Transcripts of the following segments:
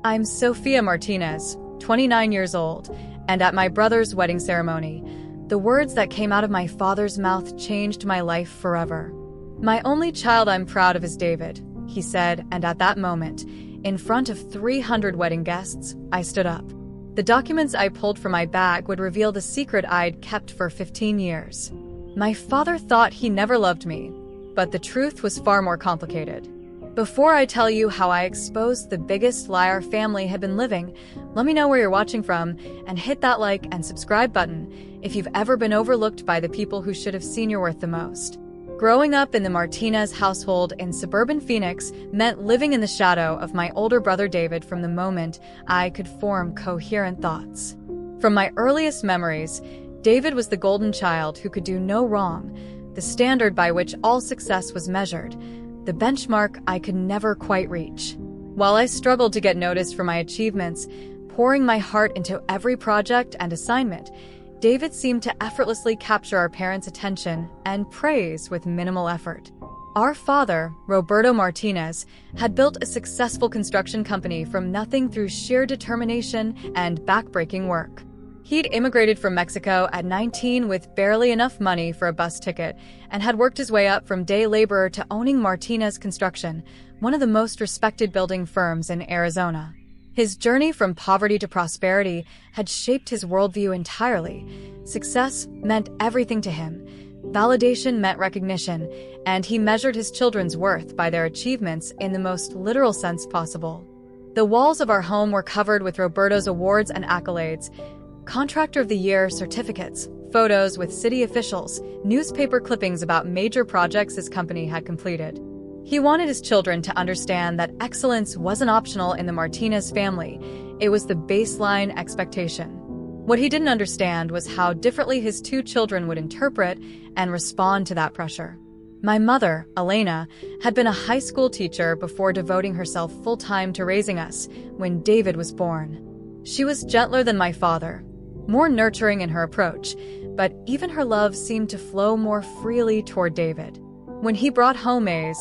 I'm Sophia Martinez, 29 years old, and at my brother's wedding ceremony, the words that came out of my father's mouth changed my life forever. "My only child I'm proud of is David," he said, and at that moment, in front of 300 wedding guests, I stood up. The documents I pulled from my bag would reveal the secret I'd kept for 15 years. My father thought he never loved me, but the truth was far more complicated. Before I tell you how I exposed the biggest lie our family had been living, let me know where you're watching from and hit that like and subscribe button if you've ever been overlooked by the people who should have seen your worth the most. Growing up in the Martinez household in suburban Phoenix meant living in the shadow of my older brother David from the moment I could form coherent thoughts. From my earliest memories, David was the golden child who could do no wrong, the standard by which all success was measured, the benchmark I could never quite reach. While I struggled to get noticed for my achievements, pouring my heart into every project and assignment, David seemed to effortlessly capture our parents' attention and praise with minimal effort. Our father, Roberto Martinez, had built a successful construction company from nothing through sheer determination and backbreaking work. He'd immigrated from Mexico at 19 with barely enough money for a bus ticket and had worked his way up from day laborer to owning Martinez Construction, one of the most respected building firms in Arizona. His journey from poverty to prosperity had shaped his worldview entirely. Success meant everything to him. Validation meant recognition, and he measured his children's worth by their achievements in the most literal sense possible. The walls of our home were covered with Roberto's awards and accolades, Contractor of the Year certificates, photos with city officials, newspaper clippings about major projects his company had completed. He wanted his children to understand that excellence wasn't optional in the Martinez family. It was the baseline expectation. What he didn't understand was how differently his two children would interpret and respond to that pressure. My mother, Elena, had been a high school teacher before devoting herself full-time to raising us when David was born. She was gentler than my father, more nurturing in her approach, but even her love seemed to flow more freely toward David. When he brought home maize,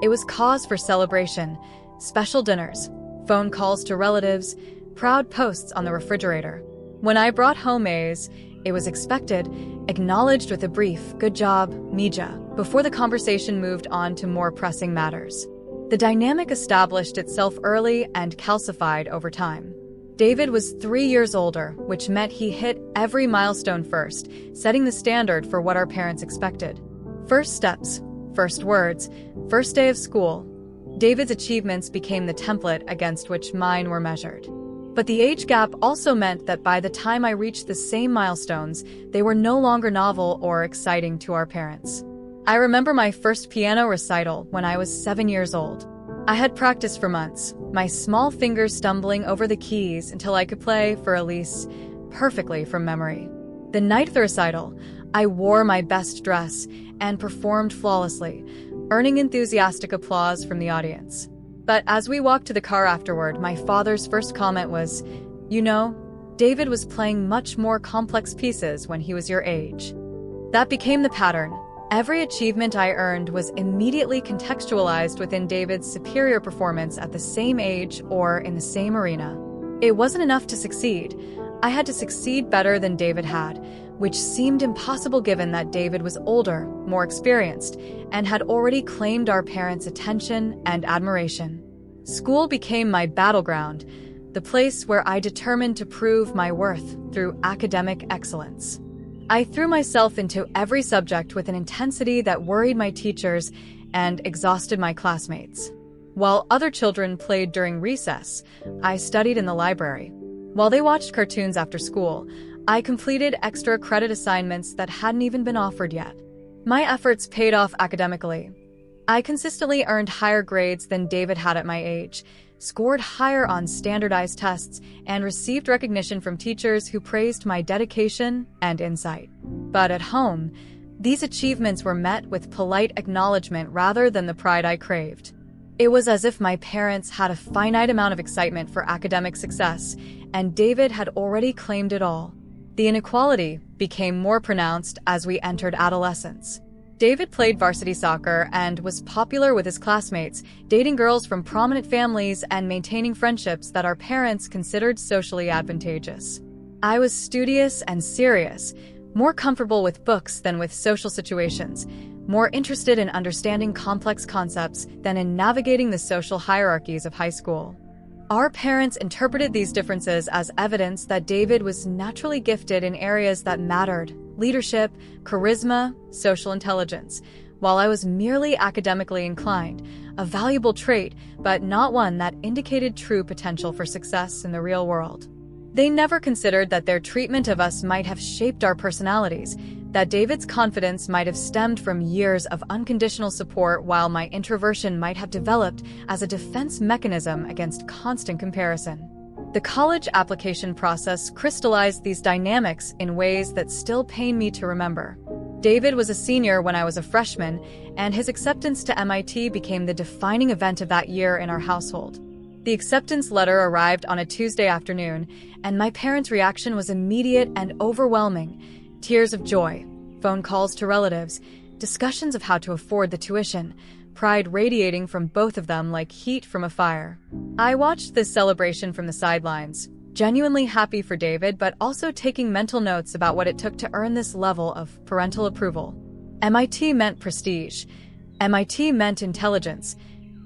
it was cause for celebration, special dinners, phone calls to relatives, proud posts on the refrigerator. When I brought home maize, it was expected, acknowledged with a brief, "Good job, Mija," before the conversation moved on to more pressing matters. The dynamic established itself early and calcified over time. David was 3 years older, which meant he hit every milestone first, setting the standard for what our parents expected. First steps, first words, first day of school. David's achievements became the template against which mine were measured. But the age gap also meant that by the time I reached the same milestones, they were no longer novel or exciting to our parents. I remember my first piano recital when I was 7 years old. I had practiced for months, my small fingers stumbling over the keys until I could play for Elise perfectly from memory. The night of the recital, I wore my best dress and performed flawlessly, earning enthusiastic applause from the audience. But as we walked to the car afterward, my father's first comment was, "You know, David was playing much more complex pieces when he was your age." That became the pattern. Every achievement I earned was immediately contextualized within David's superior performance at the same age or in the same arena. It wasn't enough to succeed. I had to succeed better than David had, which seemed impossible given that David was older, more experienced, and had already claimed our parents' attention and admiration. School became my battleground, the place where I determined to prove my worth through academic excellence. I threw myself into every subject with an intensity that worried my teachers and exhausted my classmates. While other children played during recess, I studied in the library. While they watched cartoons after school, I completed extra credit assignments that hadn't even been offered yet. My efforts paid off academically. I consistently earned higher grades than David had at my age, scored higher on standardized tests, and received recognition from teachers who praised my dedication and insight. But at home, these achievements were met with polite acknowledgement rather than the pride I craved. It was as if my parents had a finite amount of excitement for academic success, and David had already claimed it all. The inequality became more pronounced as we entered adolescence. David played varsity soccer and was popular with his classmates, dating girls from prominent families and maintaining friendships that our parents considered socially advantageous. I was studious and serious, more comfortable with books than with social situations, more interested in understanding complex concepts than in navigating the social hierarchies of high school. Our parents interpreted these differences as evidence that David was naturally gifted in areas that mattered: leadership, charisma, social intelligence, while I was merely academically inclined, a valuable trait, but not one that indicated true potential for success in the real world. They never considered that their treatment of us might have shaped our personalities, that David's confidence might have stemmed from years of unconditional support, while my introversion might have developed as a defense mechanism against constant comparison. The college application process crystallized these dynamics in ways that still pain me to remember. David was a senior when I was a freshman, and his acceptance to MIT became the defining event of that year in our household. The acceptance letter arrived on a Tuesday afternoon, and my parents' reaction was immediate and overwhelming. Tears of joy, phone calls to relatives, discussions of how to afford the tuition, pride radiating from both of them like heat from a fire. I watched this celebration from the sidelines, genuinely happy for David, but also taking mental notes about what it took to earn this level of parental approval. MIT meant prestige. MIT meant intelligence.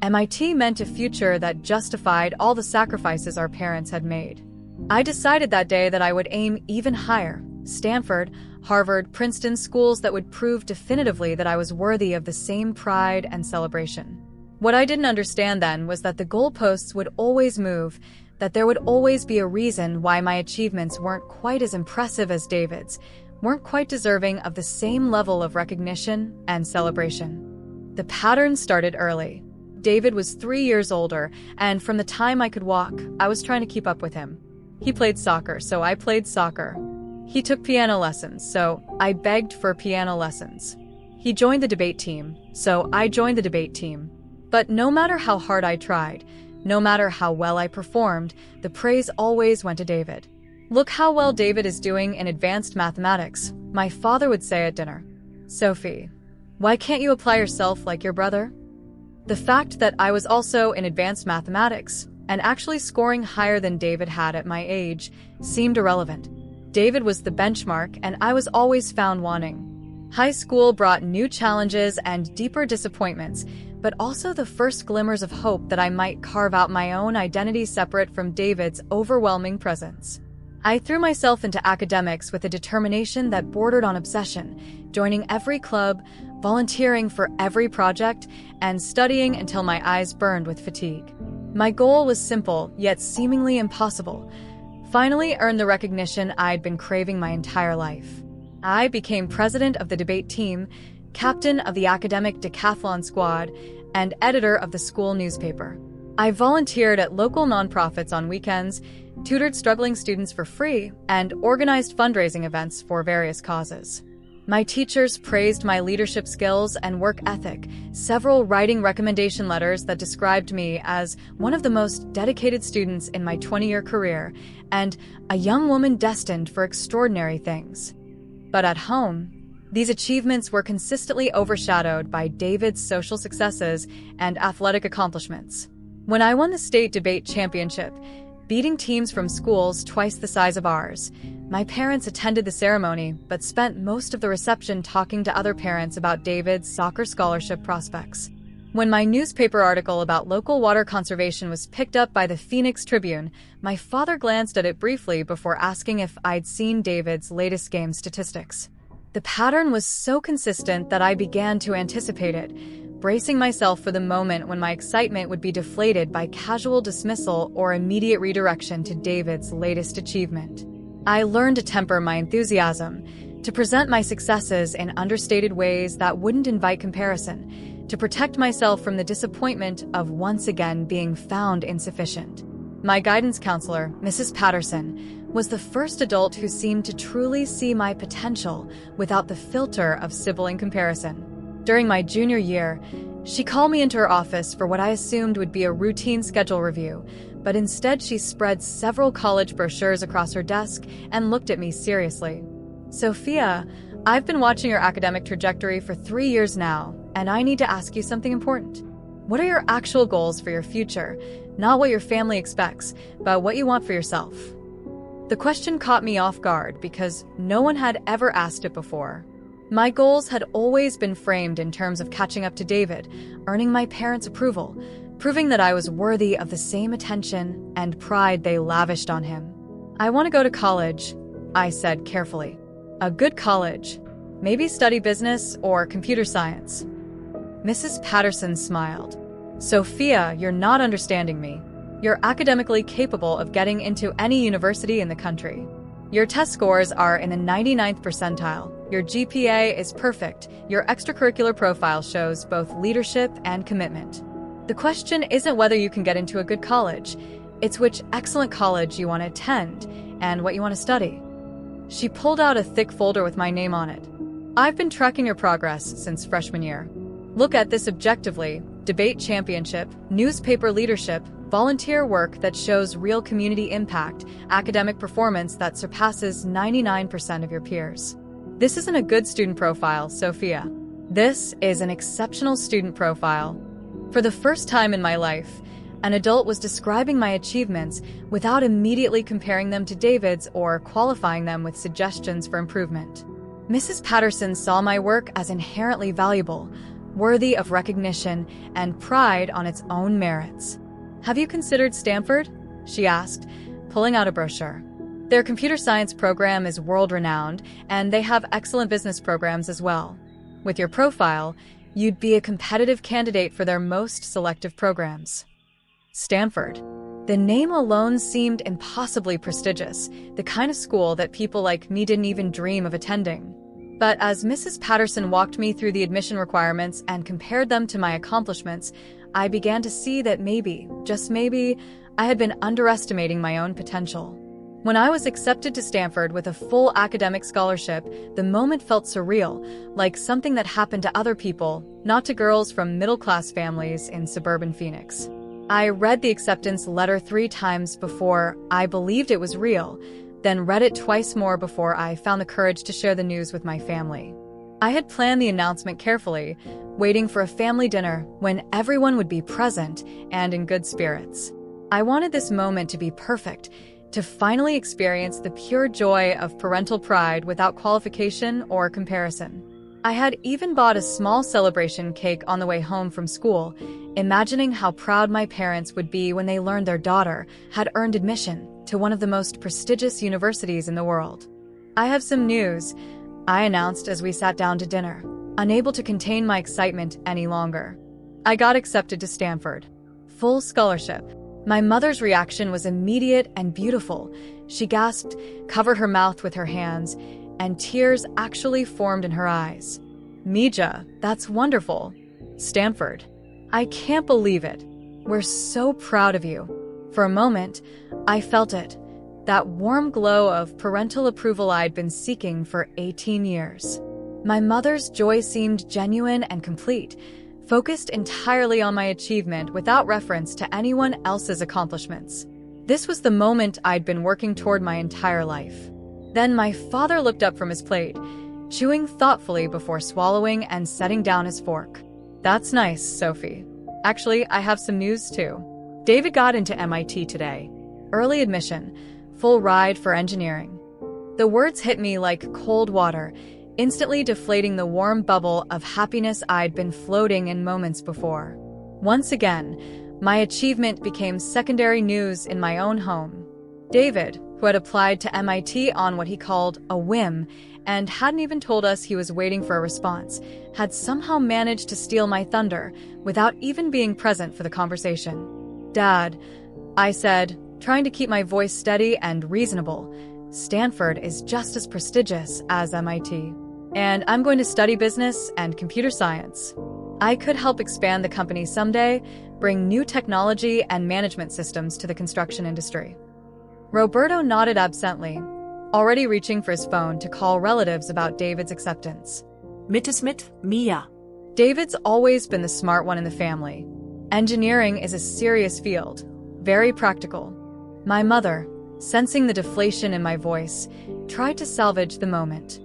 MIT meant a future that justified all the sacrifices our parents had made. I decided that day that I would aim even higher: Stanford, Harvard, Princeton, schools that would prove definitively that I was worthy of the same pride and celebration. What I didn't understand then was that the goalposts would always move, that there would always be a reason why my achievements weren't quite as impressive as David's, weren't quite deserving of the same level of recognition and celebration. The pattern started early. David was 3 years older, and from the time I could walk, I was trying to keep up with him. He played soccer, so I played soccer. He took piano lessons, so I begged for piano lessons. He joined the debate team, so I joined the debate team. But no matter how hard I tried, no matter how well I performed, the praise always went to David. "Look how well David is doing in advanced mathematics," my father would say at dinner. "Sophie, why can't you apply yourself like your brother?" The fact that I was also in advanced mathematics, and actually scoring higher than David had at my age, seemed irrelevant. David was the benchmark, and I was always found wanting. High school brought new challenges and deeper disappointments, but also the first glimmers of hope that I might carve out my own identity separate from David's overwhelming presence. I threw myself into academics with a determination that bordered on obsession, joining every club, volunteering for every project, and studying until my eyes burned with fatigue. My goal was simple, yet seemingly impossible: finally earn the recognition I'd been craving my entire life. I became president of the debate team, captain of the academic decathlon squad, and editor of the school newspaper. I volunteered at local nonprofits on weekends, tutored struggling students for free, and organized fundraising events for various causes. My teachers praised my leadership skills and work ethic, several writing recommendation letters that described me as one of the most dedicated students in my 20-year career, and a young woman destined for extraordinary things. But at home, these achievements were consistently overshadowed by David's social successes and athletic accomplishments. When I won the state debate championship, beating teams from schools twice the size of ours, my parents attended the ceremony but spent most of the reception talking to other parents about David's soccer scholarship prospects. When my newspaper article about local water conservation was picked up by the Phoenix Tribune, my father glanced at it briefly before asking if I'd seen David's latest game statistics. The pattern was so consistent that I began to anticipate it, bracing myself for the moment when my excitement would be deflated by casual dismissal or immediate redirection to David's latest achievement. I learned to temper my enthusiasm, to present my successes in understated ways that wouldn't invite comparison, to protect myself from the disappointment of once again being found insufficient. My guidance counselor, Mrs. Patterson, was the first adult who seemed to truly see my potential without the filter of sibling comparison. During my junior year, she called me into her office for what I assumed would be a routine schedule review, but instead she spread several college brochures across her desk and looked at me seriously. "Sophia, I've been watching your academic trajectory for 3 years now, and I need to ask you something important. What are your actual goals for your future? Not what your family expects, but what you want for yourself. The question caught me off guard because no one had ever asked it before. My goals had always been framed in terms of catching up to David, earning my parents' approval, proving that I was worthy of the same attention and pride they lavished on him. I want to go to college, I said carefully. A good college. Maybe study business or computer science. Mrs. Patterson smiled. Sophia, you're not understanding me. You're academically capable of getting into any university in the country. Your test scores are in the 99th percentile. Your GPA is perfect. Your extracurricular profile shows both leadership and commitment. The question isn't whether you can get into a good college. It's which excellent college you want to attend and what you want to study. She pulled out a thick folder with my name on it. I've been tracking your progress since freshman year. Look at this objectively: debate championship, newspaper leadership, volunteer work that shows real community impact, academic performance that surpasses 99% of your peers. This isn't a good student profile, Sophia. This is an exceptional student profile. For the first time in my life, an adult was describing my achievements without immediately comparing them to David's or qualifying them with suggestions for improvement. Mrs. Patterson saw my work as inherently valuable, worthy of recognition and pride on its own merits. Have you considered Stanford? She asked, pulling out a brochure. Their computer science program is world-renowned, and they have excellent business programs as well. With your profile, you'd be a competitive candidate for their most selective programs. Stanford. The name alone seemed impossibly prestigious, the kind of school that people like me didn't even dream of attending. But as Mrs. Patterson walked me through the admission requirements and compared them to my accomplishments, I began to see that maybe, just maybe, I had been underestimating my own potential. When I was accepted to Stanford with a full academic scholarship, the moment felt surreal, like something that happened to other people, not to girls from middle-class families in suburban Phoenix. I read the acceptance letter 3 times before I believed it was real, then read it twice more before I found the courage to share the news with my family. I had planned the announcement carefully, waiting for a family dinner when everyone would be present and in good spirits. I wanted this moment to be perfect, to finally experience the pure joy of parental pride without qualification or comparison. I had even bought a small celebration cake on the way home from school, imagining how proud my parents would be when they learned their daughter had earned admission to one of the most prestigious universities in the world. I have some news, I announced as we sat down to dinner, unable to contain my excitement any longer. I got accepted to Stanford. Full scholarship. My mother's reaction was immediate and beautiful. She gasped, covered her mouth with her hands, and tears actually formed in her eyes. Mija, that's wonderful. Stanford. I can't believe it. We're so proud of you. For a moment, I felt it. That warm glow of parental approval I'd been seeking for 18 years. My mother's joy seemed genuine and complete, focused entirely on my achievement without reference to anyone else's accomplishments. This was the moment I'd been working toward my entire life. Then my father looked up from his plate, chewing thoughtfully before swallowing and setting down his fork. That's nice, Sophie. Actually, I have some news too. David got into MIT today. Early admission, full ride for engineering. The words hit me like cold water, instantly deflating the warm bubble of happiness I'd been floating in moments before. Once again, my achievement became secondary news in my own home. David, who had applied to MIT on what he called a whim and hadn't even told us he was waiting for a response, had somehow managed to steal my thunder without even being present for the conversation. Dad, I said, trying to keep my voice steady and reasonable, Stanford is just as prestigious as MIT. And I'm going to study business and computer science. I could help expand the company someday, bring new technology and management systems to the construction industry. Roberto nodded absently, already reaching for his phone to call relatives about David's acceptance. Mit Mia. David's always been the smart one in the family. Engineering is a serious field, very practical. My mother, sensing the deflation in my voice, tried to salvage the moment.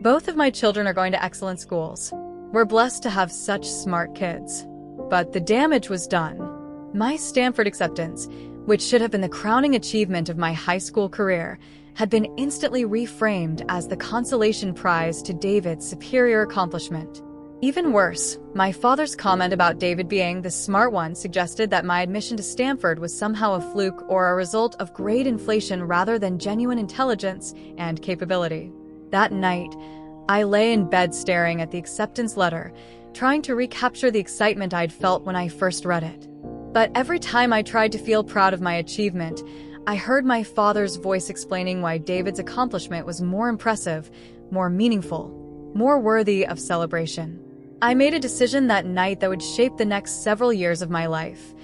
Both of my children are going to excellent schools. We're blessed to have such smart kids. But the damage was done. My Stanford acceptance, which should have been the crowning achievement of my high school career, had been instantly reframed as the consolation prize to David's superior accomplishment. Even worse, my father's comment about David being the smart one suggested that my admission to Stanford was somehow a fluke or a result of grade inflation rather than genuine intelligence and capability. That night, I lay in bed staring at the acceptance letter, trying to recapture the excitement I'd felt when I first read it. But every time I tried to feel proud of my achievement, I heard my father's voice explaining why David's accomplishment was more impressive, more meaningful, more worthy of celebration. I made a decision that night that would shape the next several years of my life.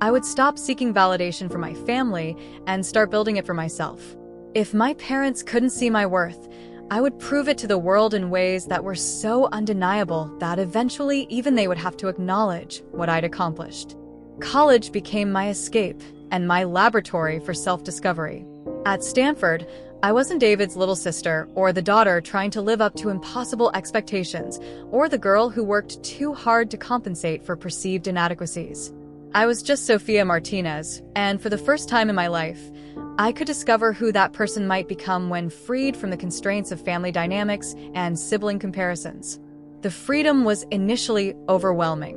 I would stop seeking validation from my family and start building it for myself. If my parents couldn't see my worth, I would prove it to the world in ways that were so undeniable that eventually even they would have to acknowledge what I'd accomplished. College became my escape and my laboratory for self-discovery. At Stanford, I wasn't David's little sister or the daughter trying to live up to impossible expectations or the girl who worked too hard to compensate for perceived inadequacies. I was just Sophia Martinez, and for the first time in my life, I could discover who that person might become when freed from the constraints of family dynamics and sibling comparisons. The freedom was initially overwhelming.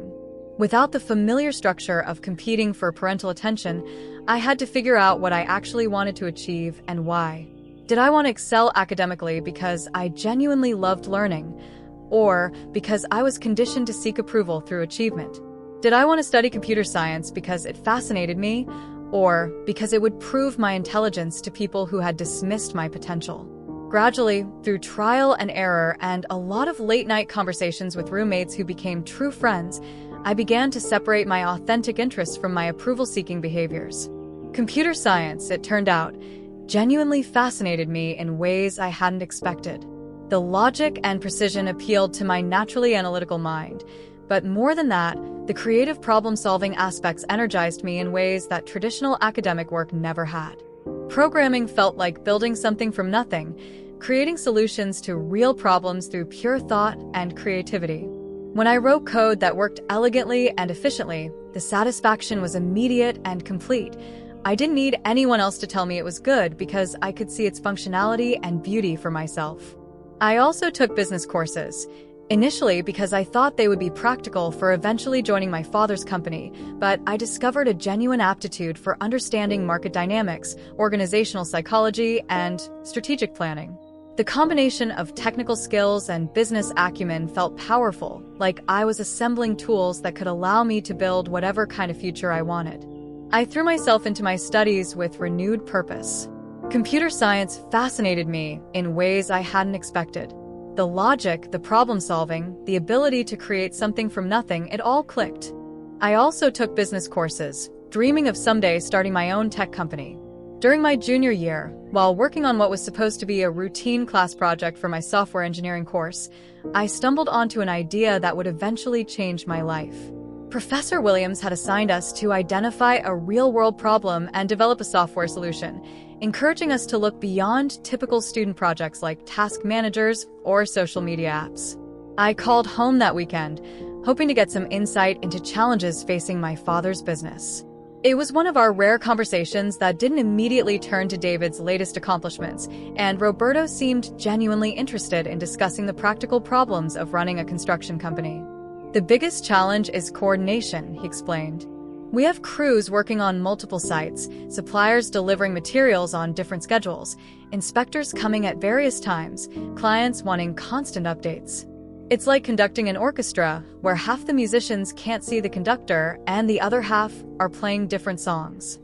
Without the familiar structure of competing for parental attention, I had to figure out what I actually wanted to achieve and why. Did I want to excel academically because I genuinely loved learning, or because I was conditioned to seek approval through achievement? Did I want to study computer science because it fascinated me, or because it would prove my intelligence to people who had dismissed my potential? Gradually, through trial and error and a lot of late-night conversations with roommates who became true friends, I began to separate my authentic interests from my approval-seeking behaviors. Computer science, it turned out, genuinely fascinated me in ways I hadn't expected. The logic and precision appealed to my naturally analytical mind, but more than that, the creative problem-solving aspects energized me in ways that traditional academic work never had. Programming felt like building something from nothing, creating solutions to real problems through pure thought and creativity. When I wrote code that worked elegantly and efficiently, the satisfaction was immediate and complete. I didn't need anyone else to tell me it was good because I could see its functionality and beauty for myself. I also took business courses, initially because I thought they would be practical for eventually joining my father's company, but I discovered a genuine aptitude for understanding market dynamics, organizational psychology, and strategic planning. The combination of technical skills and business acumen felt powerful, like I was assembling tools that could allow me to build whatever kind of future I wanted. I threw myself into my studies with renewed purpose. Computer science fascinated me in ways I hadn't expected. The logic, the problem-solving, the ability to create something from nothing, it all clicked. I also took business courses, dreaming of someday starting my own tech company. During my junior year, while working on what was supposed to be a routine class project for my software engineering course, I stumbled onto an idea that would eventually change my life. Professor Williams had assigned us to identify a real-world problem and develop a software solution, encouraging us to look beyond typical student projects like task managers or social media apps. I called home that weekend, hoping to get some insight into challenges facing my father's business. It was one of our rare conversations that didn't immediately turn to David's latest accomplishments, and Roberto seemed genuinely interested in discussing the practical problems of running a construction company. The biggest challenge is coordination, he explained. We have crews working on multiple sites, suppliers delivering materials on different schedules, inspectors coming at various times, clients wanting constant updates. It's like conducting an orchestra where half the musicians can't see the conductor and the other half are playing different songs.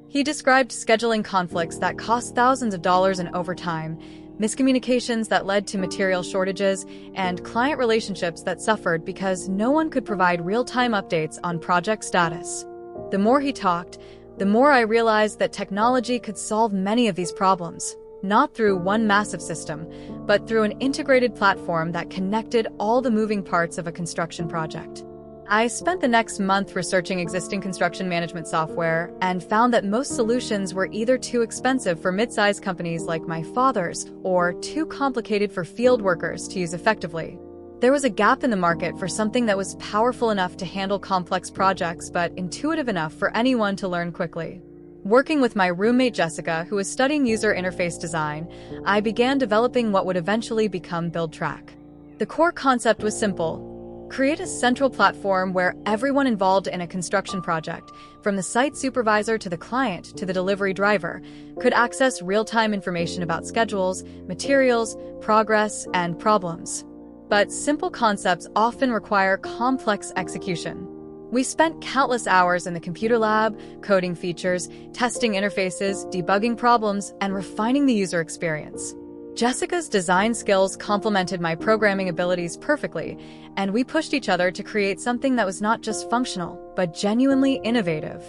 He described scheduling conflicts that cost thousands of dollars in overtime, miscommunications that led to material shortages, and client relationships that suffered because no one could provide real-time updates on project status. The more he talked, the more I realized that technology could solve many of these problems, not through one massive system, but through an integrated platform that connected all the moving parts of a construction project. I spent the next month researching existing construction management software and found that most solutions were either too expensive for mid-sized companies like my father's or too complicated for field workers to use effectively. There was a gap in the market for something that was powerful enough to handle complex projects but intuitive enough for anyone to learn quickly. Working with my roommate Jessica, who was studying user interface design, I began developing what would eventually become BuildTrack. The core concept was simple. Create a central platform where everyone involved in a construction project, from the site supervisor to the client to the delivery driver, could access real-time information about schedules, materials, progress, and problems. But simple concepts often require complex execution. We spent countless hours in the computer lab, coding features, testing interfaces, debugging problems, and refining the user experience. Jessica's design skills complemented my programming abilities perfectly, and we pushed each other to create something that was not just functional, but genuinely innovative.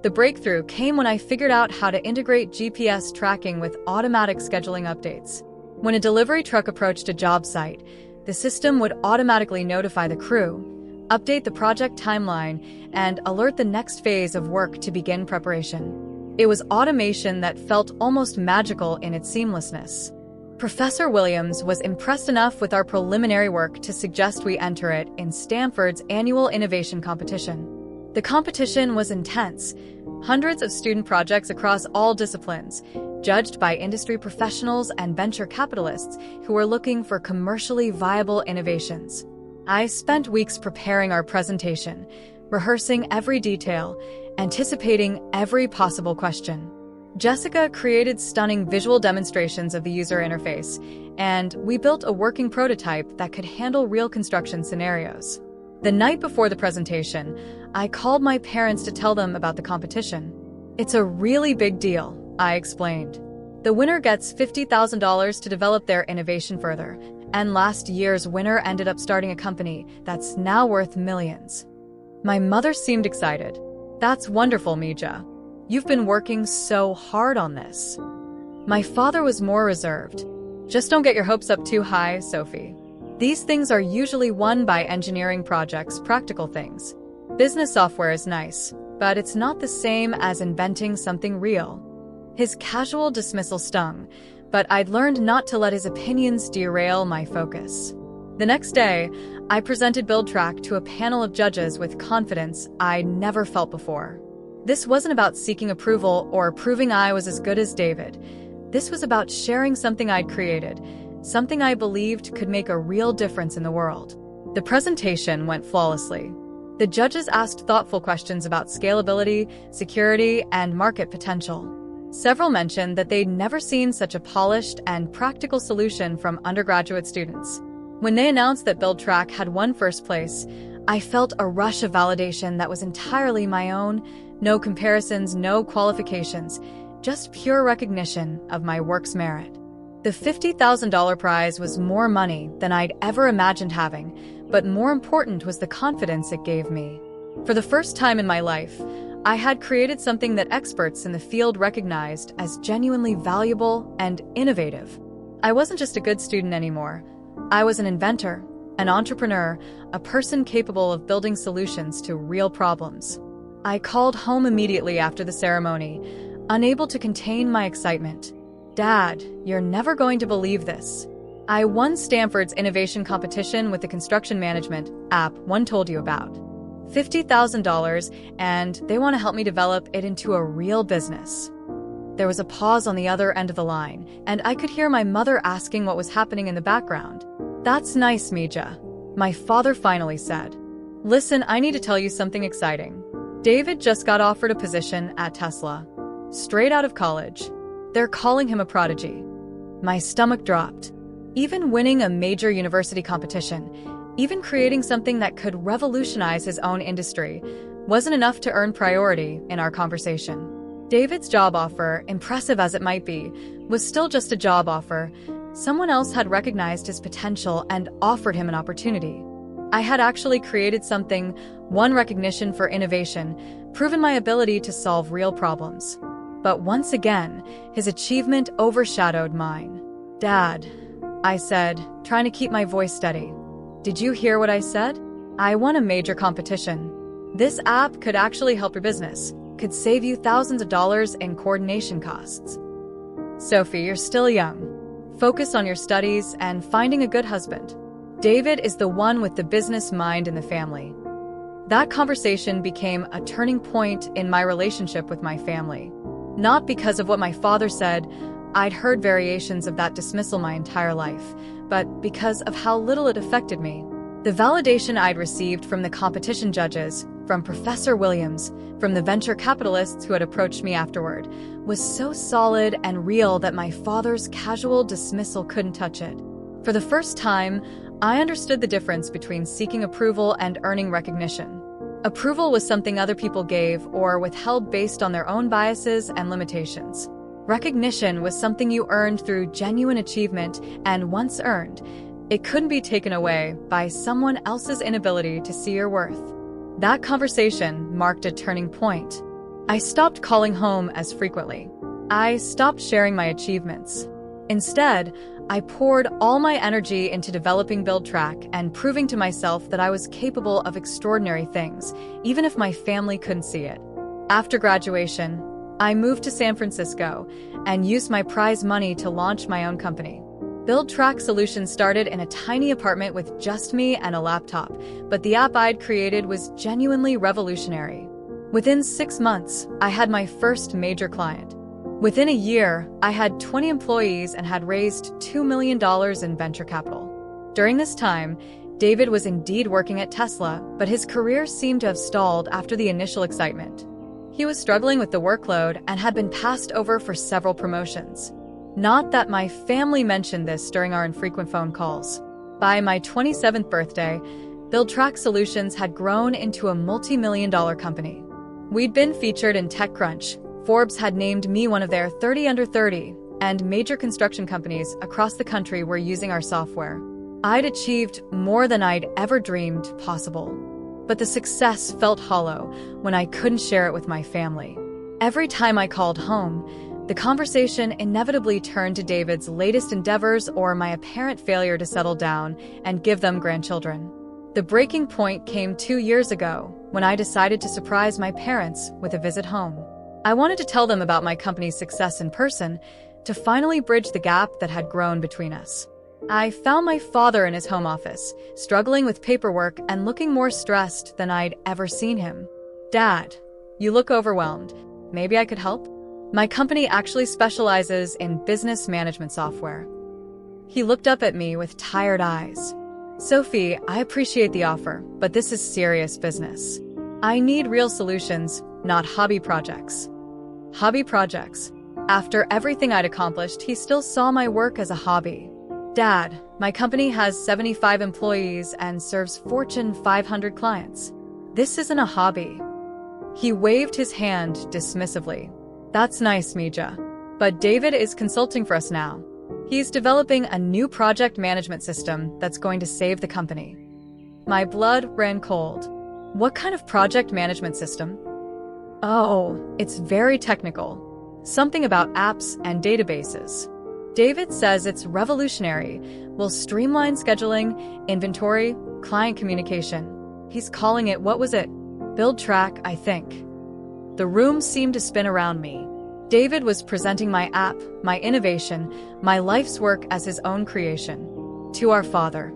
The breakthrough came when I figured out how to integrate GPS tracking with automatic scheduling updates. When a delivery truck approached a job site, the system would automatically notify the crew, update the project timeline, and alert the next phase of work to begin preparation. It was automation that felt almost magical in its seamlessness. Professor Williams was impressed enough with our preliminary work to suggest we enter it in Stanford's annual innovation competition. The competition was intense. Hundreds of student projects across all disciplines, judged by industry professionals and venture capitalists who were looking for commercially viable innovations. I spent weeks preparing our presentation, rehearsing every detail, anticipating every possible question. Jessica created stunning visual demonstrations of the user interface, and we built a working prototype that could handle real construction scenarios. The night before the presentation, I called my parents to tell them about the competition. "It's a really big deal," I explained. "The winner gets $50,000 to develop their innovation further, and last year's winner ended up starting a company that's now worth millions." My mother seemed excited. "That's wonderful, Mija. You've been working so hard on this." My father was more reserved. "Just don't get your hopes up too high, Sophie. These things are usually won by engineering projects, practical things. Business software is nice, but it's not the same as inventing something real." His casual dismissal stung, but I'd learned not to let his opinions derail my focus. The next day, I presented BuildTrack to a panel of judges with confidence I'd never felt before. This wasn't about seeking approval or proving I was as good as David. This was about sharing something I'd created, something I believed could make a real difference in the world. The presentation went flawlessly. The judges asked thoughtful questions about scalability, security, and market potential. Several mentioned that they'd never seen such a polished and practical solution from undergraduate students. When they announced that BuildTrack had won first place, I felt a rush of validation that was entirely my own. No comparisons, no qualifications, just pure recognition of my work's merit. The $50,000 prize was more money than I'd ever imagined having, but more important was the confidence it gave me. For the first time in my life, I had created something that experts in the field recognized as genuinely valuable and innovative. I wasn't just a good student anymore. I was an inventor, an entrepreneur, a person capable of building solutions to real problems. I called home immediately after the ceremony, unable to contain my excitement. "Dad, you're never going to believe this. I won Stanford's innovation competition with the construction management app one told you about. $50,000, and they want to help me develop it into a real business." There was a pause on the other end of the line, and I could hear my mother asking what was happening in the background. "That's nice, Mija," my father finally said. "Listen, I need to tell you something exciting. David just got offered a position at Tesla. Straight out of college. They're calling him a prodigy." My stomach dropped. Even winning a major university competition, even creating something that could revolutionize his own industry, wasn't enough to earn priority in our conversation. David's job offer, impressive as it might be, was still just a job offer. Someone else had recognized his potential and offered him an opportunity. I had actually created something, won recognition for innovation, proven my ability to solve real problems. But once again, his achievement overshadowed mine. "Dad," I said, trying to keep my voice steady. "Did you hear what I said?" I won a major competition. This app could actually help your business, could save you thousands of dollars in coordination costs. Sophie, you're still young. Focus on your studies and finding a good husband. David is the one with the business mind in the family. That conversation became a turning point in my relationship with my family. Not because of what my father said, I'd heard variations of that dismissal my entire life, but because of how little it affected me. The validation I'd received from the competition judges, from Professor Williams, from the venture capitalists who had approached me afterward, was so solid and real that my father's casual dismissal couldn't touch it. For the first time, I understood the difference between seeking approval and earning recognition. Approval was something other people gave or withheld based on their own biases and limitations. Recognition was something you earned through genuine achievement, and once earned, it couldn't be taken away by someone else's inability to see your worth. That conversation marked a turning point. I stopped calling home as frequently. I stopped sharing my achievements. Instead, I poured all my energy into developing BuildTrack and proving to myself that I was capable of extraordinary things, even if my family couldn't see it. After graduation, I moved to San Francisco and used my prize money to launch my own company. BuildTrack Solutions started in a tiny apartment with just me and a laptop, but the app I'd created was genuinely revolutionary. Within 6 months, I had my first major client. Within a year, I had 20 employees and had raised $2 million in venture capital. During this time, David was indeed working at Tesla, but his career seemed to have stalled after the initial excitement. He was struggling with the workload and had been passed over for several promotions. Not that my family mentioned this during our infrequent phone calls. By my 27th birthday, BuildTrack Solutions had grown into a multi-million-dollar company. We'd been featured in TechCrunch. Forbes had named me one of their 30 under 30, and major construction companies across the country were using our software. I'd achieved more than I'd ever dreamed possible. But the success felt hollow when I couldn't share it with my family. Every time I called home, the conversation inevitably turned to David's latest endeavors or my apparent failure to settle down and give them grandchildren. The breaking point came 2 years ago when I decided to surprise my parents with a visit home. I wanted to tell them about my company's success in person to finally bridge the gap that had grown between us. I found my father in his home office, struggling with paperwork and looking more stressed than I'd ever seen him. "Dad, you look overwhelmed. Maybe I could help?" My company actually specializes in business management software. He looked up at me with tired eyes. "Sophie, I appreciate the offer, but this is serious business. I need real solutions, not hobby projects." Hobby projects. After everything I'd accomplished, he still saw my work as a hobby. "Dad, my company has 75 employees and serves Fortune 500 clients. This isn't a hobby." He waved his hand dismissively. "That's nice, Mija. But David is consulting for us now. He's developing a new project management system that's going to save the company." My blood ran cold. "What kind of project management system?" "Oh, it's very technical. Something about apps and databases. David says it's revolutionary. Will streamline scheduling, inventory, client communication. He's calling it, what was it? BuildTrack, I think." The room seemed to spin around me. David was presenting my app, my innovation, my life's work as his own creation. To our father.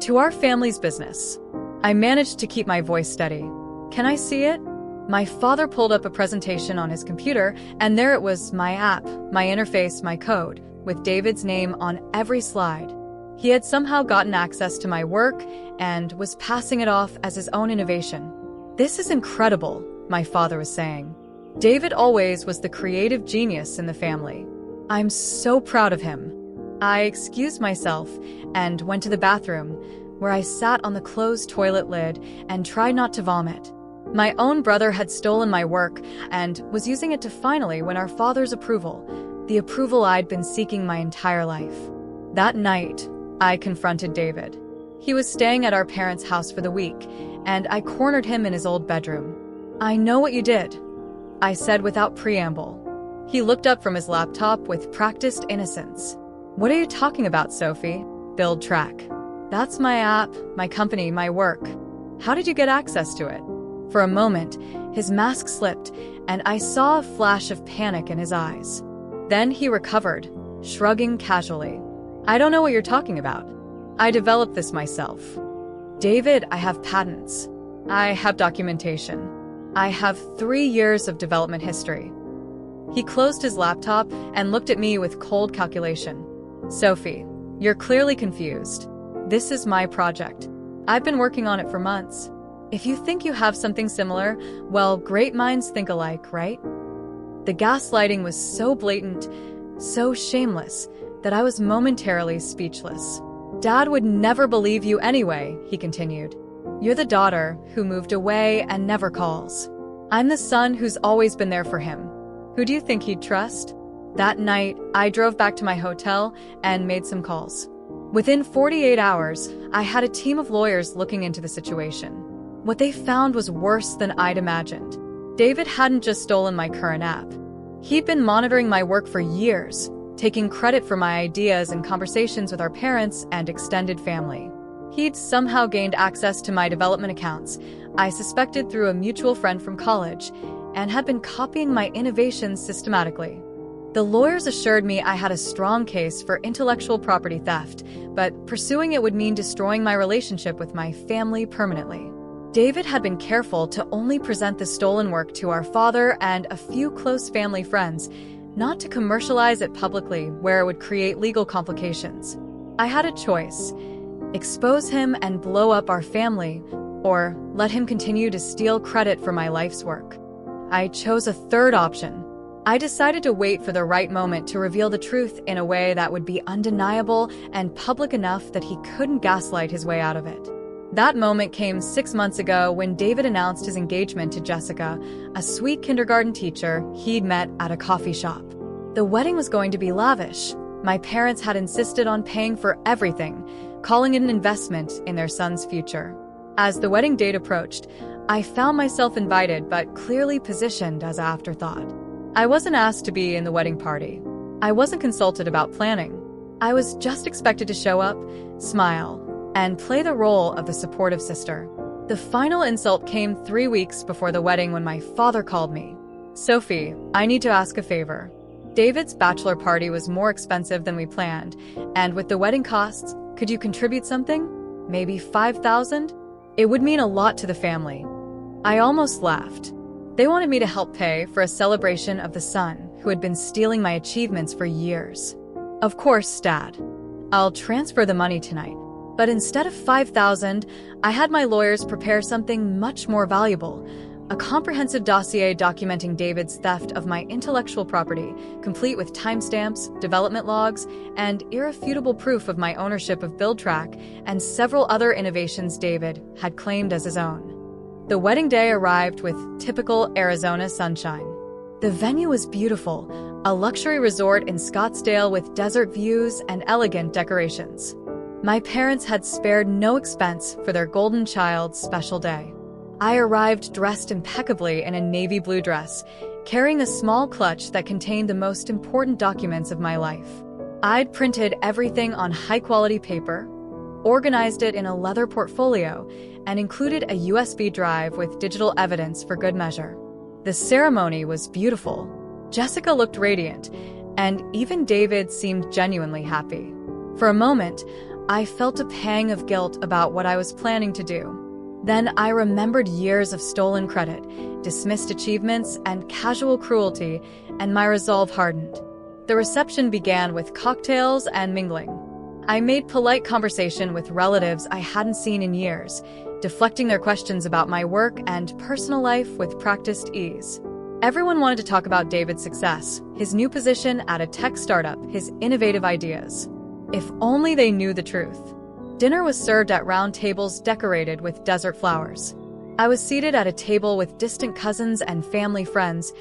To our family's business. I managed to keep my voice steady. "Can I see it?" My father pulled up a presentation on his computer, and there it was, my app, my interface, my code, with David's name on every slide. He had somehow gotten access to my work and was passing it off as his own innovation. "This is incredible," my father was saying. David always was the creative genius in the family. "I'm so proud of him." I excused myself and went to the bathroom, where I sat on the closed toilet lid and tried not to vomit. My own brother had stolen my work and was using it to finally win our father's approval, the approval I'd been seeking my entire life. That night, I confronted David. He was staying at our parents' house for the week, and I cornered him in his old bedroom. "I know what you did," I said without preamble. He looked up from his laptop with practiced innocence. "What are you talking about, Sophie?" "BuildTrack. That's my app, my company, my work." How did you get access to it? For a moment, his mask slipped, and I saw a flash of panic in his eyes. Then he recovered, shrugging casually. I don't know what you're talking about. I developed this myself. David, I have patents. I have documentation. I have 3 years of development history. He closed his laptop and looked at me with cold calculation. Sophie, you're clearly confused. This is my project. I've been working on it for months. If you think you have something similar, well, great minds think alike, right? The gaslighting was so blatant, so shameless, that I was momentarily speechless. Dad would never believe you anyway, he continued. You're the daughter who moved away and never calls. I'm the son who's always been there for him. Who do you think he'd trust? That night, I drove back to my hotel and made some calls. Within 48 hours, I had a team of lawyers looking into the situation. What they found was worse than I'd imagined. David hadn't just stolen my current app. He'd been monitoring my work for years, taking credit for my ideas and conversations with our parents and extended family. He'd somehow gained access to my development accounts, I suspected through a mutual friend from college, and had been copying my innovations systematically. The lawyers assured me I had a strong case for intellectual property theft, but pursuing it would mean destroying my relationship with my family permanently. David had been careful to only present the stolen work to our father and a few close family friends, not to commercialize it publicly where it would create legal complications. I had a choice: expose him and blow up our family, or let him continue to steal credit for my life's work. I chose a third option. I decided to wait for the right moment to reveal the truth in a way that would be undeniable and public enough that he couldn't gaslight his way out of it. That moment came 6 months ago when David announced his engagement to Jessica, a sweet kindergarten teacher he'd met at a coffee shop. The wedding was going to be lavish. My parents had insisted on paying for everything, calling it an investment in their son's future. As the wedding date approached, I found myself invited but clearly positioned as an afterthought. I wasn't asked to be in the wedding party. I wasn't consulted about planning. I was just expected to show up, smile, and play the role of the supportive sister. The final insult came 3 weeks before the wedding when my father called me. Sophie, I need to ask a favor. David's bachelor party was more expensive than we planned, and with the wedding costs, could you contribute something? Maybe $5,000? It would mean a lot to the family. I almost laughed. They wanted me to help pay for a celebration of the son who had been stealing my achievements for years. Of course, Dad. I'll transfer the money tonight. But instead of $5,000, I had my lawyers prepare something much more valuable: a comprehensive dossier documenting David's theft of my intellectual property, complete with timestamps, development logs, and irrefutable proof of my ownership of BuildTrack and several other innovations David had claimed as his own. The wedding day arrived with typical Arizona sunshine. The venue was beautiful, a luxury resort in Scottsdale with desert views and elegant decorations. My parents had spared no expense for their golden child's special day. I arrived dressed impeccably in a navy blue dress, carrying a small clutch that contained the most important documents of my life. I'd printed everything on high-quality paper, organized it in a leather portfolio, and included a USB drive with digital evidence for good measure. The ceremony was beautiful. Jessica looked radiant, and even David seemed genuinely happy. For a moment, I felt a pang of guilt about what I was planning to do. Then I remembered years of stolen credit, dismissed achievements, and casual cruelty, and my resolve hardened. The reception began with cocktails and mingling. I made polite conversation with relatives I hadn't seen in years, deflecting their questions about my work and personal life with practiced ease. Everyone wanted to talk about David's success, his new position at a tech startup, his innovative ideas. If only they knew the truth. Dinner was served at round tables decorated with desert flowers. I was seated at a table with distant cousins and family friends,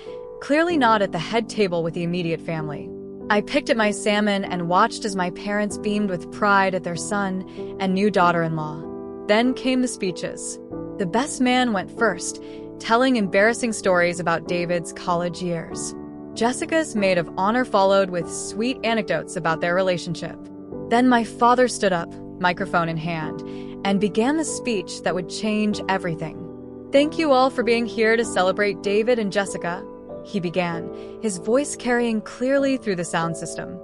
clearly not at the head table with the immediate family. I picked at my salmon and watched as my parents beamed with pride at their son and new daughter-in-law. Then came the speeches. The best man went first, telling embarrassing stories about David's college years. Jessica's maid of honor followed with sweet anecdotes about their relationship. Then my father stood up, microphone in hand, and began the speech that would change everything. "Thank you all for being here to celebrate David and Jessica," he began, his voice carrying clearly through the sound system.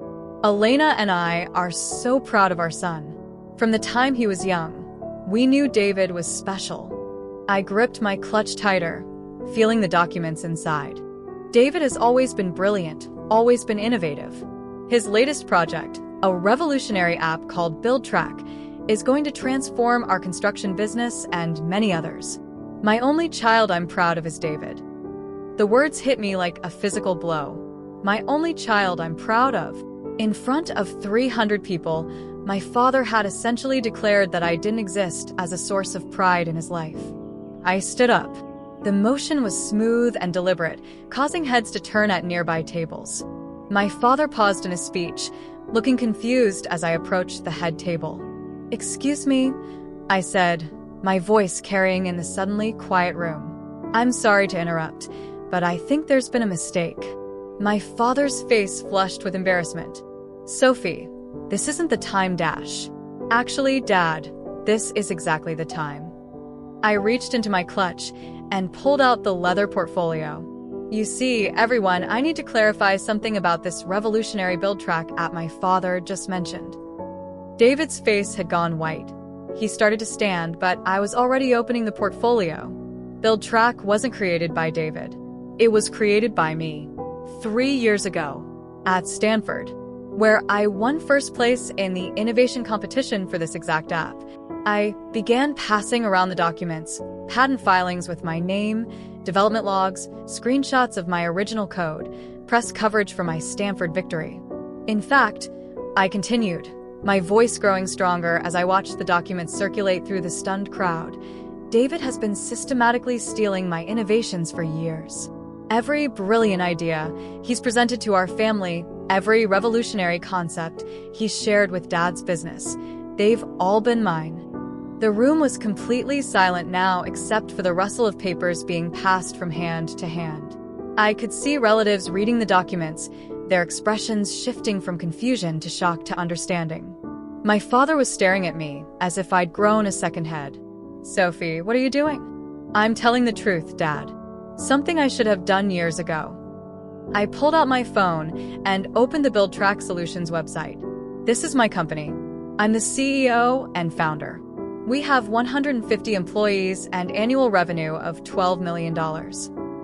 "Elena and I are so proud of our son. From the time he was young, we knew David was special." I gripped my clutch tighter, feeling the documents inside. David has always been brilliant, always been innovative. His latest project, a revolutionary app called BuildTrack, is going to transform our construction business and many others. "My only child I'm proud of is David." The words hit me like a physical blow. My only child I'm proud of. In front of 300 people, my father had essentially declared that I didn't exist as a source of pride in his life. I stood up. The motion was smooth and deliberate, causing heads to turn at nearby tables. My father paused in his speech, looking confused as I approached the head table. "Excuse me," I said, my voice carrying in the suddenly quiet room. "I'm sorry to interrupt, but I think there's been a mistake." My father's face flushed with embarrassment. "Sophie, this isn't the time dash." "Actually, Dad, this is exactly the time." I reached into my clutch and pulled out the leather portfolio. "You see, everyone, I need to clarify something about this revolutionary BuildTrack app my father just mentioned." David's face had gone white. He started to stand, but I was already opening the portfolio. BuildTrack wasn't created by David. It was created by me, 3 years ago, at Stanford, where I won first place in the innovation competition for this exact app. I began passing around the documents, patent filings with my name, development logs, screenshots of my original code, press coverage for my Stanford victory. In fact, I continued, my voice growing stronger as I watched the documents circulate through the stunned crowd. David has been systematically stealing my innovations for years. Every brilliant idea he's presented to our family, every revolutionary concept he's shared with Dad's business, they've all been mine. The room was completely silent now except for the rustle of papers being passed from hand to hand. I could see relatives reading the documents, their expressions shifting from confusion to shock to understanding. My father was staring at me as if I'd grown a second head. "Sophie, what are you doing?" "I'm telling the truth, Dad. Something I should have done years ago." I pulled out my phone and opened the BuildTrack Solutions website. "This is my company. I'm the CEO and founder. We have 150 employees and annual revenue of $12 million.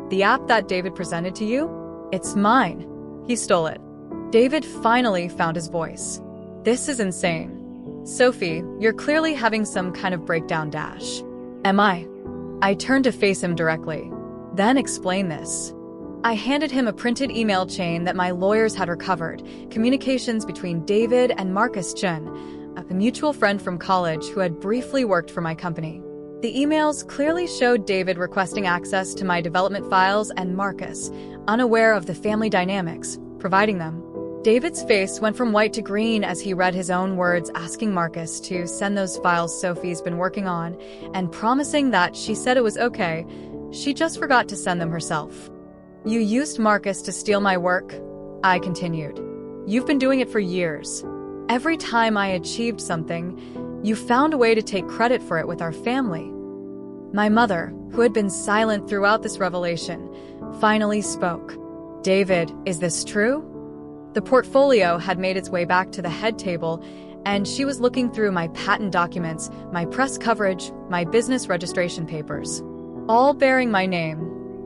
The app that David presented to you? It's mine. He stole it." David finally found his voice. "This is insane. Sophie, you're clearly having some kind of breakdown dash." "Am I?" I turned to face him directly. "Then explain this." I handed him a printed email chain that my lawyers had recovered, communications between David and Marcus Chen, a mutual friend from college who had briefly worked for my company. The emails clearly showed David requesting access to my development files and Marcus, unaware of the family dynamics, providing them. David's face went from white to green as he read his own words asking Marcus to send those files Sophie's been working on and promising that she said it was okay, she just forgot to send them herself. "You used Marcus to steal my work," I continued. "You've been doing it for years. Every time I achieved something, you found a way to take credit for it with our family." My mother, who had been silent throughout this revelation, finally spoke. "David, is this true?" The portfolio had made its way back to the head table, and she was looking through my patent documents, my press coverage, my business registration papers, all bearing my name,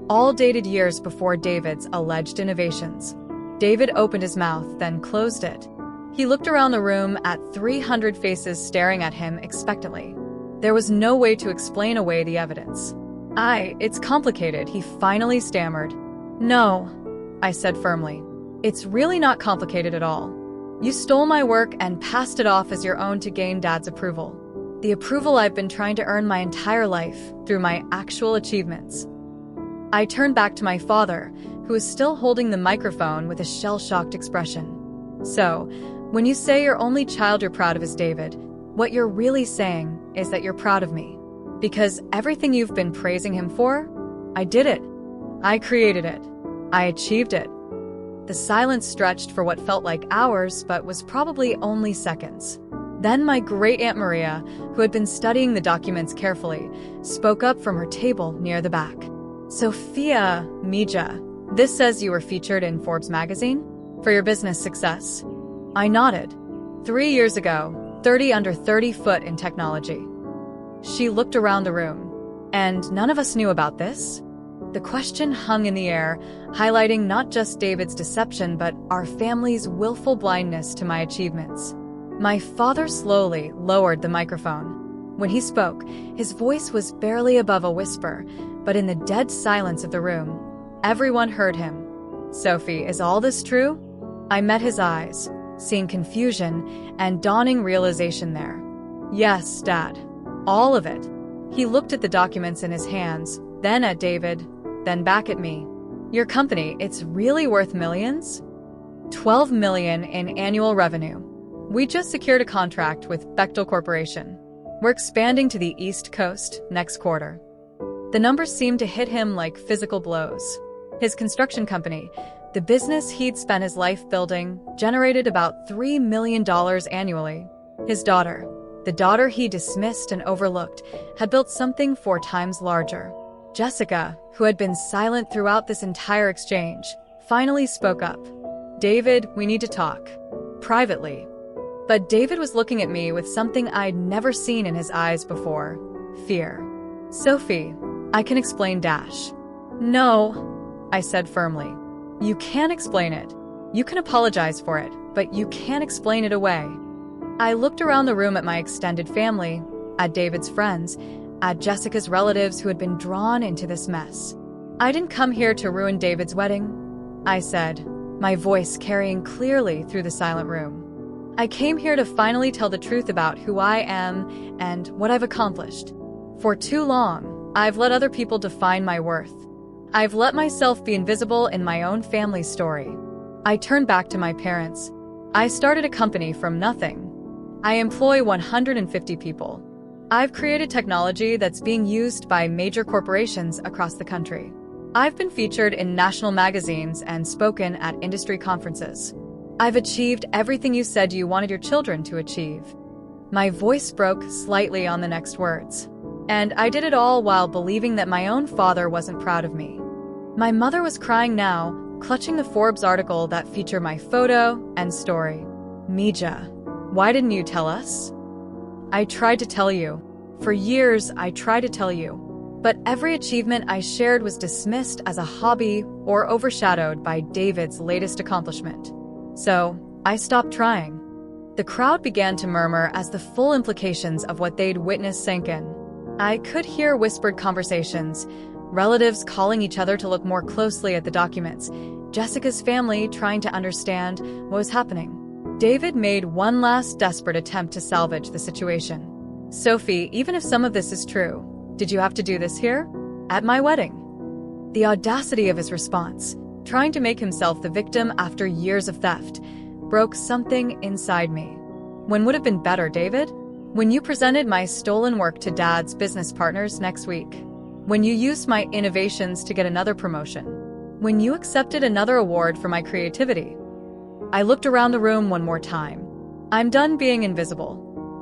all dated years before David's alleged innovations. David opened his mouth, then closed it. He looked around the room at 300 faces staring at him expectantly. There was no way to explain away the evidence. It's complicated," he finally stammered. "No," I said firmly. "It's really not complicated at all. You stole my work and passed it off as your own to gain Dad's approval. The approval I've been trying to earn my entire life through my actual achievements." I turned back to my father, who was still holding the microphone with a shell-shocked expression. "So, when you say your only child you're proud of is David, what you're really saying is that you're proud of me. Because everything you've been praising him for, I did it. I created it. I achieved it." The silence stretched for what felt like hours, but was probably only seconds. Then my great-aunt Maria, who had been studying the documents carefully, spoke up from her table near the back. "Sophia, Mija, this says you were featured in Forbes magazine for your business success." I nodded. 3 years ago, 30 under 30 foot in technology. She looked around the room. And none of us knew about this? The question hung in the air, highlighting not just David's deception but our family's willful blindness to my achievements. My father slowly lowered the microphone. When he spoke, his voice was barely above a whisper, but in the dead silence of the room, everyone heard him. "Sophie, is all this true?" I met his eyes, seeing confusion and dawning realization there. "Yes, Dad. All of it." He looked at the documents in his hands, then at David, then back at me. "Your company, it's really worth millions?" 12 million in annual revenue. We just secured a contract with Bechtel Corporation. We're expanding to the East Coast next quarter. The numbers seemed to hit him like physical blows. His construction company, the business he'd spent his life building, generated about $3 million annually. His daughter, the daughter he dismissed and overlooked, had built something 4 times larger. Jessica, who had been silent throughout this entire exchange, finally spoke up. "David, we need to talk. Privately." But David was looking at me with something I'd never seen in his eyes before. Fear. "Sophie, I can explain Dash." "No," I said firmly. "You can't explain it. You can apologize for it, but you can't explain it away." I looked around the room at my extended family, at David's friends, at Jessica's relatives who had been drawn into this mess. "I didn't come here to ruin David's wedding," I said, my voice carrying clearly through the silent room. "I came here to finally tell the truth about who I am and what I've accomplished. For too long, I've let other people define my worth. I've let myself be invisible in my own family's story." I turned back to my parents. "I started a company from nothing. I employ 150 people. I've created technology that's being used by major corporations across the country. I've been featured in national magazines and spoken at industry conferences. I've achieved everything you said you wanted your children to achieve." My voice broke slightly on the next words. And I did it all while believing that my own father wasn't proud of me. My mother was crying now, clutching the Forbes article that featured my photo and story. "Mija, why didn't you tell us?" "I tried to tell you. For years, I tried to tell you. But every achievement I shared was dismissed as a hobby or overshadowed by David's latest accomplishment. So, I stopped trying." The crowd began to murmur as the full implications of what they'd witnessed sank in. I could hear whispered conversations, relatives calling each other to look more closely at the documents, Jessica's family trying to understand what was happening. David made one last desperate attempt to salvage the situation. "Sophie, even if some of this is true, did you have to do this here? At my wedding?" The audacity of his response, trying to make himself the victim after years of theft, broke something inside me. "When would have been better, David? When you presented my stolen work to Dad's business partners next week. When you used my innovations to get another promotion. When you accepted another award for my creativity." I looked around the room one more time. I'm done being invisible.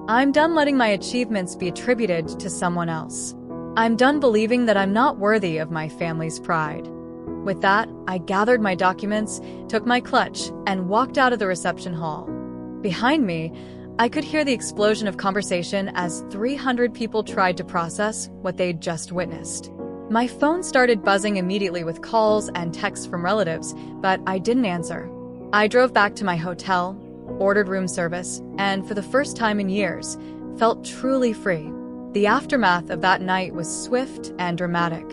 I'm done letting my achievements be attributed to someone else. I'm done believing that I'm not worthy of my family's pride. With that, I gathered my documents, took my clutch, and walked out of the reception hall. Behind me, I could hear the explosion of conversation as 300 people tried to process what they'd just witnessed. My phone started buzzing immediately with calls and texts from relatives, but I didn't answer. I drove back to my hotel, ordered room service, and for the first time in years, felt truly free. The aftermath of that night was swift and dramatic.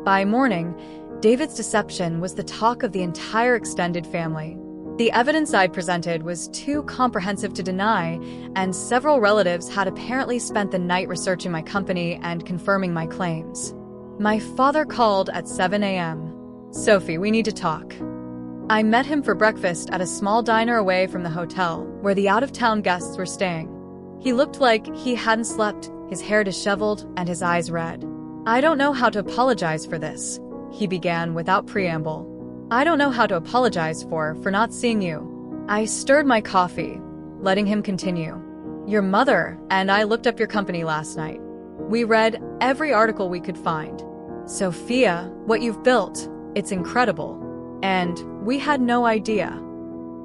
By morning, David's deception was the talk of the entire extended family. The evidence I'd presented was too comprehensive to deny, and several relatives had apparently spent the night researching my company and confirming my claims. My father called at 7 a.m. "Sophie, we need to talk." I met him for breakfast at a small diner away from the hotel, where the out-of-town guests were staying. He looked like he hadn't slept, his hair disheveled and his eyes red. "I don't know how to apologize for this," he began without preamble. "I don't know how to apologize for not seeing you." I stirred my coffee, letting him continue. Your mother and I looked up your company last night. We read every article we could find. Sophia, what you've built, it's incredible. And we had no idea.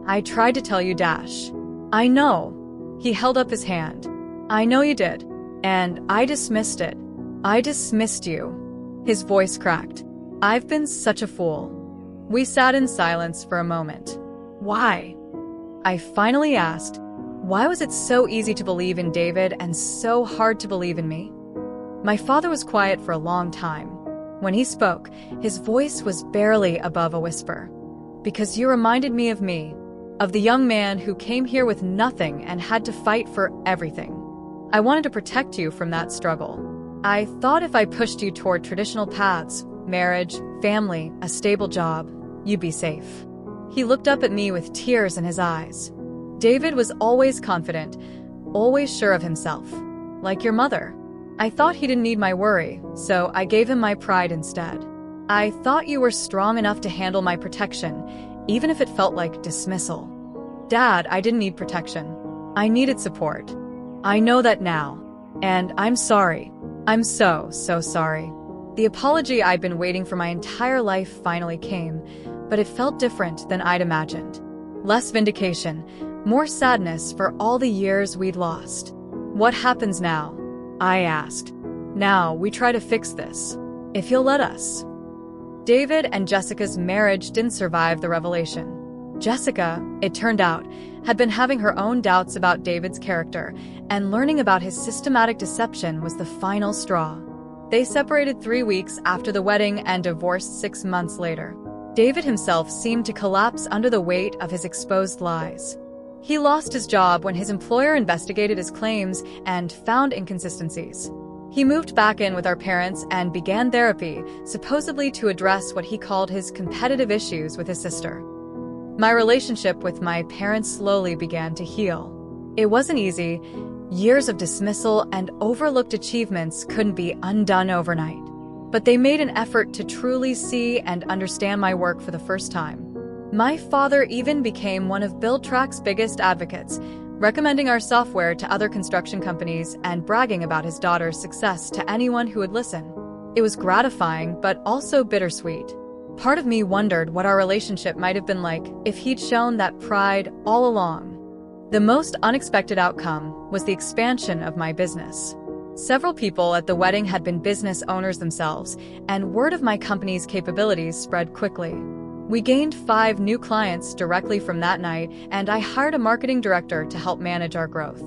I tried to tell you, Dash. I know. He held up his hand. I know you did. And I dismissed it. I dismissed you. His voice cracked. I've been such a fool. We sat in silence for a moment. Why? I finally asked, why was it so easy to believe in David and so hard to believe in me? My father was quiet for a long time. When he spoke, his voice was barely above a whisper. Because you reminded me, of the young man who came here with nothing and had to fight for everything. I wanted to protect you from that struggle. I thought if I pushed you toward traditional paths, marriage, family, a stable job, you'd be safe. He looked up at me with tears in his eyes. David was always confident, always sure of himself. Like your mother. I thought he didn't need my worry, so I gave him my pride instead. I thought you were strong enough to handle my protection, even if it felt like dismissal. Dad, I didn't need protection. I needed support. I know that now. And I'm sorry. I'm so sorry. The apology I'd been waiting for my entire life finally came, but it felt different than I'd imagined. Less vindication, more sadness for all the years we'd lost. What happens now? I asked. Now we try to fix this, if you'll let us. David and Jessica's marriage didn't survive the revelation. Jessica, it turned out, had been having her own doubts about David's character, and learning about his systematic deception was the final straw. They separated 3 weeks after the wedding and divorced 6 months later. David himself seemed to collapse under the weight of his exposed lies. He lost his job when his employer investigated his claims and found inconsistencies. He moved back in with our parents and began therapy, supposedly to address what he called his competitive issues with his sister. My relationship with my parents slowly began to heal. It wasn't easy. Years of dismissal and overlooked achievements couldn't be undone overnight. But they made an effort to truly see and understand my work for the first time. My father even became one of BuildTrack's biggest advocates, recommending our software to other construction companies and bragging about his daughter's success to anyone who would listen. It was gratifying, but also bittersweet. Part of me wondered what our relationship might have been like if he'd shown that pride all along. The most unexpected outcome was the expansion of my business. Several people at the wedding had been business owners themselves, and word of my company's capabilities spread quickly. We gained 5 new clients directly from that night, and I hired a marketing director to help manage our growth.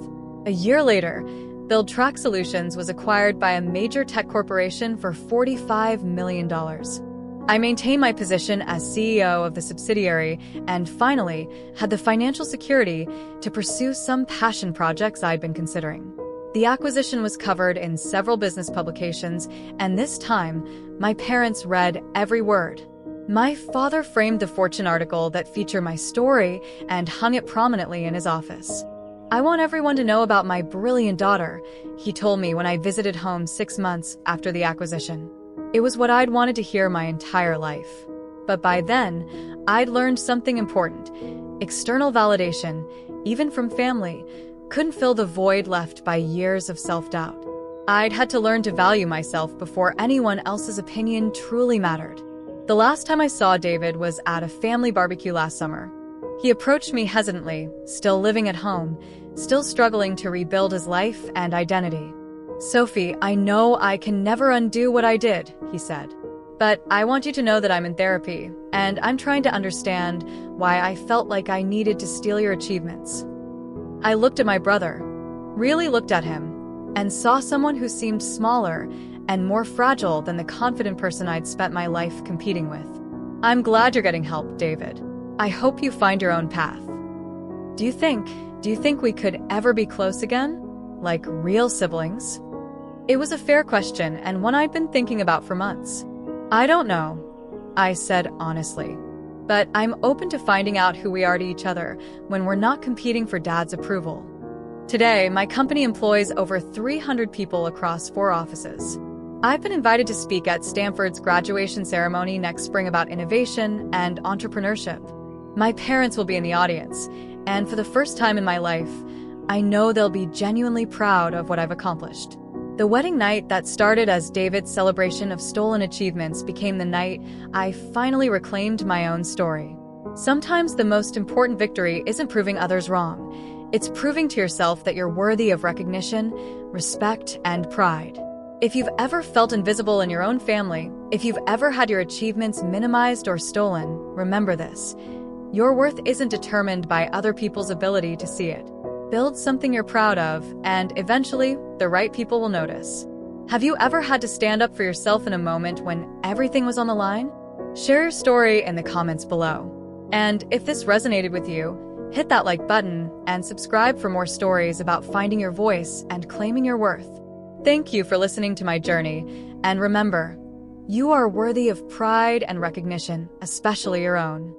A year later, BuildTrack Solutions was acquired by a major tech corporation for $45 million. I maintained my position as CEO of the subsidiary and finally had the financial security to pursue some passion projects I'd been considering. The acquisition was covered in several business publications, and this time, my parents read every word. My father framed the Fortune article that featured my story and hung it prominently in his office. I want everyone to know about my brilliant daughter, he told me when I visited home 6 months after the acquisition. It was what I'd wanted to hear my entire life. But by then, I'd learned something important. External validation, even from family, couldn't fill the void left by years of self-doubt. I'd had to learn to value myself before anyone else's opinion truly mattered. The last time I saw David was at a family barbecue last summer. He approached me hesitantly, still living at home, still struggling to rebuild his life and identity. Sophie, I know I can never undo what I did, he said. But I want you to know that I'm in therapy, and I'm trying to understand why I felt like I needed to steal your achievements. I looked at my brother, really looked at him, and saw someone who seemed smaller and more fragile than the confident person I'd spent my life competing with. I'm glad you're getting help, David. I hope you find your own path. Do you think we could ever be close again? Like real siblings? It was a fair question and one I'd been thinking about for months. I don't know, I said honestly. But I'm open to finding out who we are to each other when we're not competing for Dad's approval. Today, my company employs over 300 people across 4 offices. I've been invited to speak at Stanford's graduation ceremony next spring about innovation and entrepreneurship. My parents will be in the audience, and for the first time in my life, I know they'll be genuinely proud of what I've accomplished. The wedding night that started as David's celebration of stolen achievements became the night I finally reclaimed my own story. Sometimes the most important victory isn't proving others wrong. It's proving to yourself that you're worthy of recognition, respect, and pride. If you've ever felt invisible in your own family, if you've ever had your achievements minimized or stolen, remember this. Your worth isn't determined by other people's ability to see it. Build something you're proud of, and eventually, the right people will notice. Have you ever had to stand up for yourself in a moment when everything was on the line? Share your story in the comments below. And if this resonated with you, hit that like button and subscribe for more stories about finding your voice and claiming your worth. Thank you for listening to my journey, and remember, you are worthy of pride and recognition, especially your own.